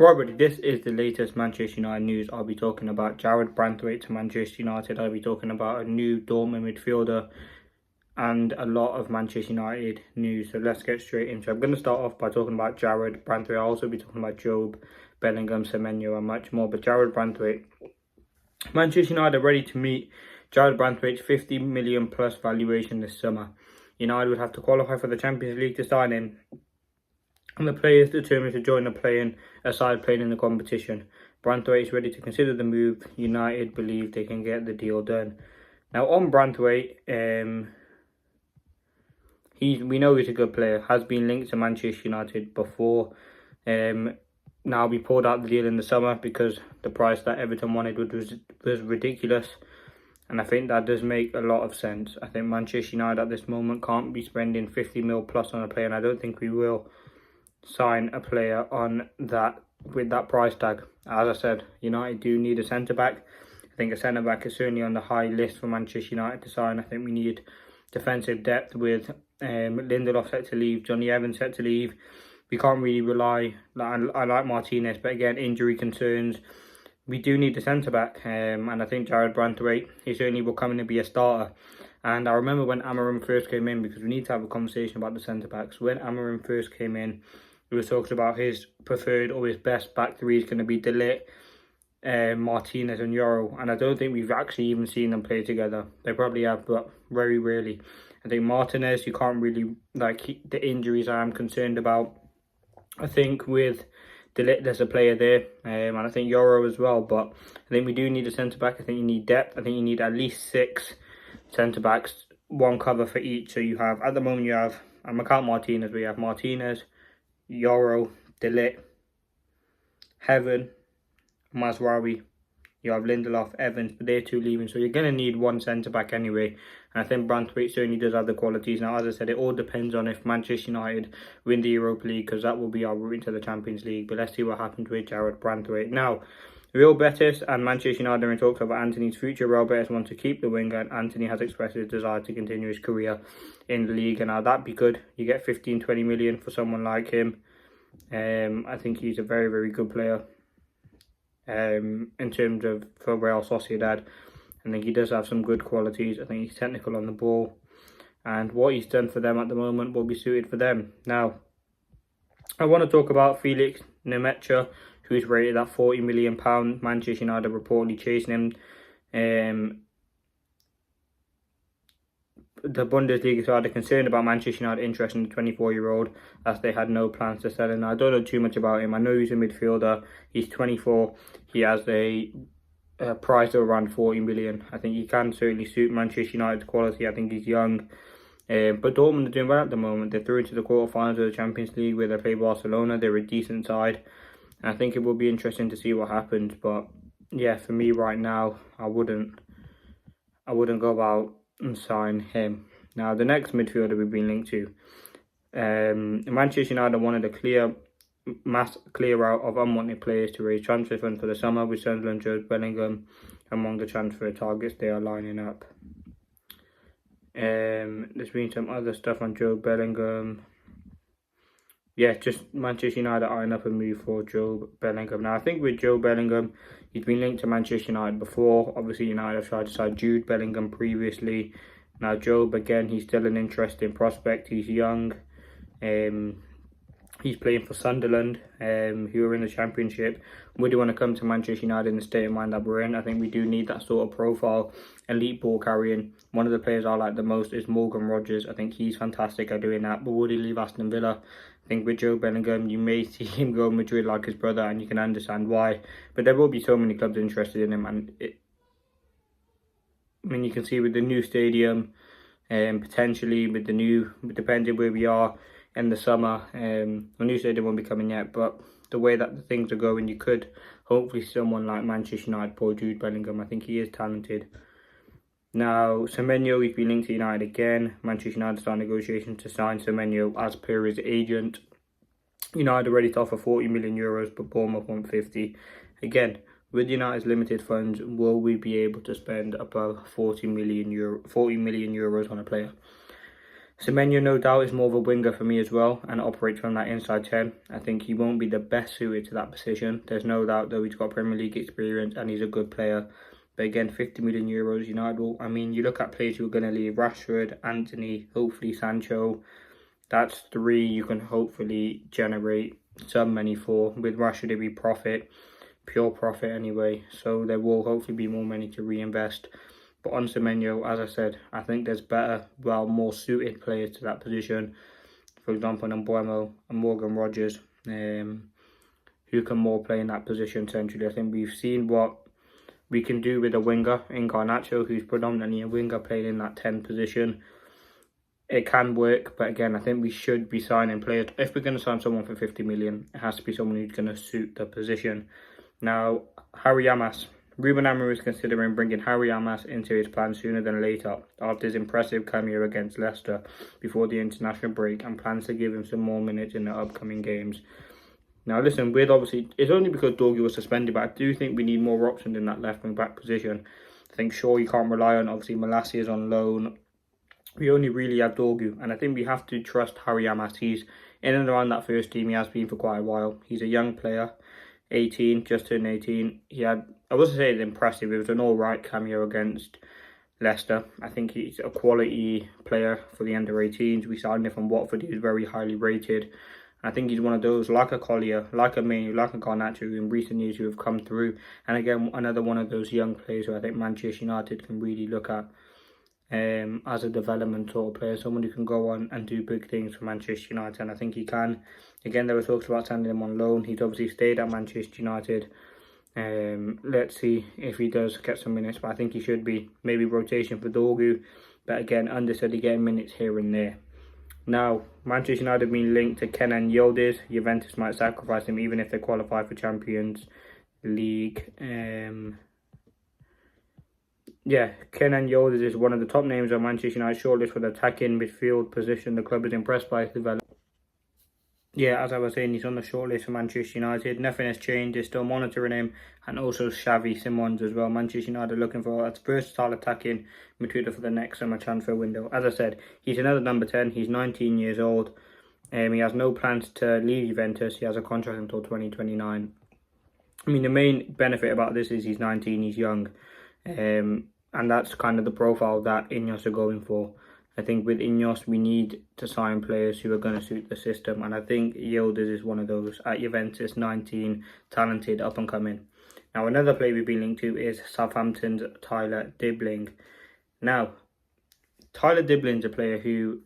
Right, buddy, this is the latest Manchester United news. I'll be talking about Jarrad Branthwaite to Manchester United. I'll be talking about a new Dortmund midfielder and a lot of Manchester United news. So let's get straight into it. I'm going to start off by talking about Jarrad Branthwaite. I'll also be talking about Job, Bellingham, Semenyo and much more. But Jarrad Branthwaite, Manchester United are ready to meet Jarrad Branthwaite's 50 million plus valuation this summer. United would have to qualify for the Champions League to sign him, and the player is determined to join a side playing in the competition. Branthwaite is ready to consider the move. United believe they can get the deal done. Now on Branthwaite, we know he's a good player. Has been linked to Manchester United before. Now we pulled out the deal in the summer because the price that Everton wanted was ridiculous. And I think that does make a lot of sense. I think Manchester United at this moment can't be spending 50 mil plus on a player, and I don't think we will sign a player on that with that price tag. As I said, United do need a centre-back. I think a centre-back is certainly on the high list for Manchester United to sign. I think we need defensive depth with Lindelof set to leave, Johnny Evans set to leave. We can't really rely, I like Martinez, but again, injury concerns. We do need a centre-back, and I think Jarrad Branthwaite, he certainly will come in and be a starter. And I remember when Amorim first came in, because we need to have a conversation about the centre-backs. When Amorim first came in, we were talking about his preferred or his best back three is going to be De Ligt, Martinez and Euro. And I don't think we've actually even seen them play together. They probably have, but very rarely. I think Martinez, you can't really, the injuries I am concerned about. I think with De Ligt, there's a player there, and I think Euro as well. But I think we do need a centre-back. I think you need depth. I think you need at least 6 centre-backs, one cover for each. So you have, at the moment you have, I'm going to count Martinez, but you have Martinez, Euro, De Ligt, Heaven, Mazraoui. You have Lindelof, Evans, but they're 2 leaving. So you're going to need one centre-back anyway. And I think Branthwaite certainly does have the qualities. Now, as I said, it all depends on if Manchester United win the Europa League, because that will be our route into the Champions League. But let's see what happens with Jarrad Branthwaite. Now, Real Betis and Manchester United are in talks about Anthony's future. Real Betis want to keep the winger, and Anthony has expressed his desire to continue his career in the league. And now that'd be good. You get 15-20 million for someone like him. I think he's a very, very good player. In terms of for Real Sociedad, I think he does have some good qualities. I think he's technical on the ball, and what he's done for them at the moment will be suited for them. Now, I want to talk about Felix Nemecha, who is rated at £40 million. Manchester United reportedly chasing him. The Bundesliga side are concerned about Manchester United interest in the 24-year-old, as they had no plans to sell him. Now, I don't know too much about him. I know he's a midfielder. He's 24. He has a price of around 40 million. I think he can certainly suit Manchester United's quality. I think he's young. But Dortmund are doing well at the moment. They're through into the quarterfinals of the Champions League where they play Barcelona. They're a decent side. And I think it will be interesting to see what happens. But yeah, for me right now, I wouldn't go about and sign him. Now, the next midfielder we've been linked to, Manchester United wanted a clear out of unwanted players to raise transfer funds for the summer, with Sunderland, Job, Bellingham among the transfer targets they are lining up. There's been some other stuff on Job Bellingham. Yeah, just Manchester United eyeing up a move for Job Bellingham. Now, I think with Job Bellingham, he's been linked to Manchester United before. Obviously, United have tried to sign Jude Bellingham previously. Now, Job, again, he's still an interesting prospect. He's young. He's playing for Sunderland, who are in the Championship. Would he want to come to Manchester United in the state of mind that we're in? I think we do need that sort of profile, elite ball carrying. One of the players I like the most is Morgan Rogers. I think he's fantastic at doing that. But would he leave Aston Villa? I think with Joe Bellingham, you may see him go Madrid like his brother, and you can understand why. But there will be so many clubs interested in him, and you can see with the new stadium, potentially with the new, depending where we are in the summer, the new stadium won't be coming yet, but the way that the things are going, you could hopefully someone like Manchester United pull Jude Bellingham. I think he is talented. Now, Semenyo, he's been linked to United again. Manchester United start negotiations to sign Semenyo as per his agent. United are ready to offer 40 million euros, but Bournemouth want 50. Again, with United's limited funds, will we be able to spend above 40 million euros on a player? Semenyo, no doubt, is more of a winger for me as well and operates from that inside 10. I think he won't be the best suited to that position. There's no doubt, though, he's got Premier League experience and he's a good player. But again, 50 million euros, United will, I mean, you look at players who are going to leave: Rashford, Anthony, hopefully Sancho. That's three you can hopefully generate some money for. With Rashford, it'll be profit, pure profit anyway. So there will hopefully be more money to reinvest. But on Semenyo, as I said, I think there's better, well, more suited players to that position. For example, Mbeumo and Morgan Rogers, who can more play in that position centrally. I think we've seen what we can do with a winger in Garnacho, who's predominantly a winger playing in that 10 position. It can work, but again, I think we should be signing players. If we're going to sign someone for 50 million, it has to be someone who's going to suit the position. Now, Harry Amas. Ruben Amorim is considering bringing Harry Amas into his plan sooner than later after his impressive cameo against Leicester before the international break, and plans to give him some more minutes in the upcoming games. Now listen, with obviously, it's only because Dorgu was suspended, but I do think we need more options in that left wing back position. I think sure you can't rely on, obviously Malacia is on loan. We only really have Dorgu, and I think we have to trust Harry Amas. He's in and around that first team, he has been for quite a while. He's a young player. 18, just turned 18. He had, I wasn't saying it's impressive, it was an alright cameo against Leicester. I think he's a quality player for the under-18s. We signed him from Watford, he was very highly rated. I think he's one of those, like a Collier, like a Manu, like a Garnacho, who in recent years who have come through. And again, another one of those young players who I think Manchester United can really look at as a development sort of player, someone who can go on and do big things for Manchester United, and I think he can. Again, there were talks about sending him on loan. He's obviously stayed at Manchester United. Let's see if he does get some minutes, but I think he should be. Maybe rotation for Dorgu, but again, understudy getting minutes here and there. Now, Manchester United have been linked to Kenan Yildiz. Juventus might sacrifice him even if they qualify for Champions League. Yeah, Kenan Yildiz is one of the top names on Manchester United shortlist for the attacking midfield position. The club is impressed by his development. Yeah, as I was saying, he's on the shortlist for Manchester United. Nothing has changed. They're still monitoring him. And also Xavi Simons as well. Manchester United are looking for a versatile attacking midfielder for the next summer transfer window. As I said, he's another number 10. He's 19 years old. He has no plans to leave Juventus. He has a contract until 2029. I mean, the main benefit about this is he's 19, he's young. And that's kind of the profile that Ineos are going for. I think with Ineos, we need to sign players who are going to suit the system. And I think Yildiz is one of those. At Juventus, 19, talented, up and coming. Now, another player we've been linked to is Southampton's Tyler Dibling. Now, Tyler Dibling's a player who,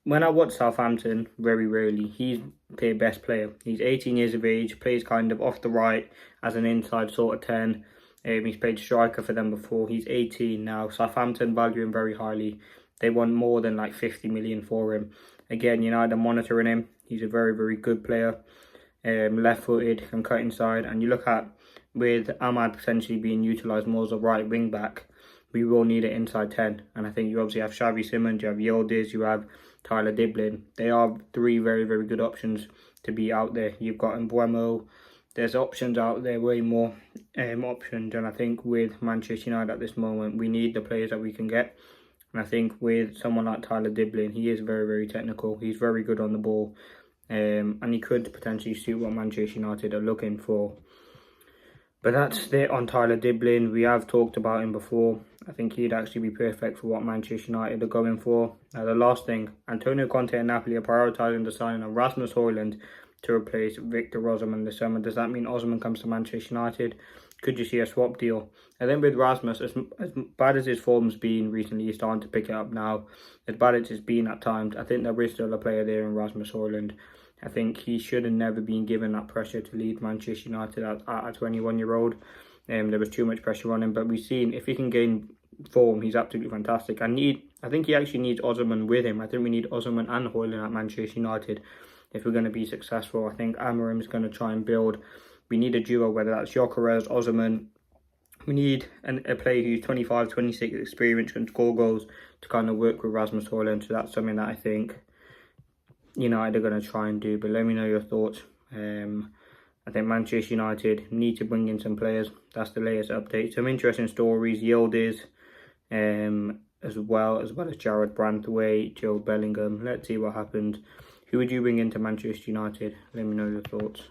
when I watch Southampton, very rarely, he's their best player. He's 18 years of age, plays kind of off the right as an inside sort of 10. He's played striker for them before. He's 18 now. Southampton value him very highly. They want more than like 50 million for him. Again, United are monitoring him. He's a very, very good player. Left-footed, can cut inside. And you look at, with Ahmad potentially being utilised more as a right wing-back, we will need an inside 10. And I think you obviously have Xavi Simons, you have Yildiz, you have Tyler Dibling. They are three very, very good options to be out there. You've got Mbeumo. There's options out there, way more options. And I think with Manchester United at this moment, we need the players that we can get. And I think with someone like Tyler Dibling, he is very, very technical. He's very good on the ball. And he could potentially suit what Manchester United are looking for. But that's it on Tyler Dibling. We have talked about him before. I think he'd actually be perfect for what Manchester United are going for. Now, the last thing, Antonio Conte and Napoli are prioritising the signing of Rasmus Højlund to replace Victor Osimhen this summer. Does that mean Osimhen comes to Manchester United? Could you see a swap deal? And then with Rasmus, as bad as his form's been recently, he's starting to pick it up now. As bad as it's been at times, I think there is still a player there in Rasmus Højlund. I think he should have never been given that pressure to lead Manchester United at a 21-year-old. There was too much pressure on him, but we've seen if he can gain form, he's absolutely fantastic. I think he actually needs Osimhen with him. I think we need Osimhen and Højlund at Manchester United if we're going to be successful. I think Amorim is going to try and build. We need a duo, whether that's Gyökeres, Osimhen. We need a player who's 25, 26 experience, can score goals to kind of work with Rasmus Højlund. So that's something that I think United are going to try and do. But let me know your thoughts. I think Manchester United need to bring in some players. That's the latest update. Some interesting stories. Yildiz as well as Jarrad Branthwaite, Bellingham. Let's see what happens. Who would you bring into Manchester United? Let me know your thoughts.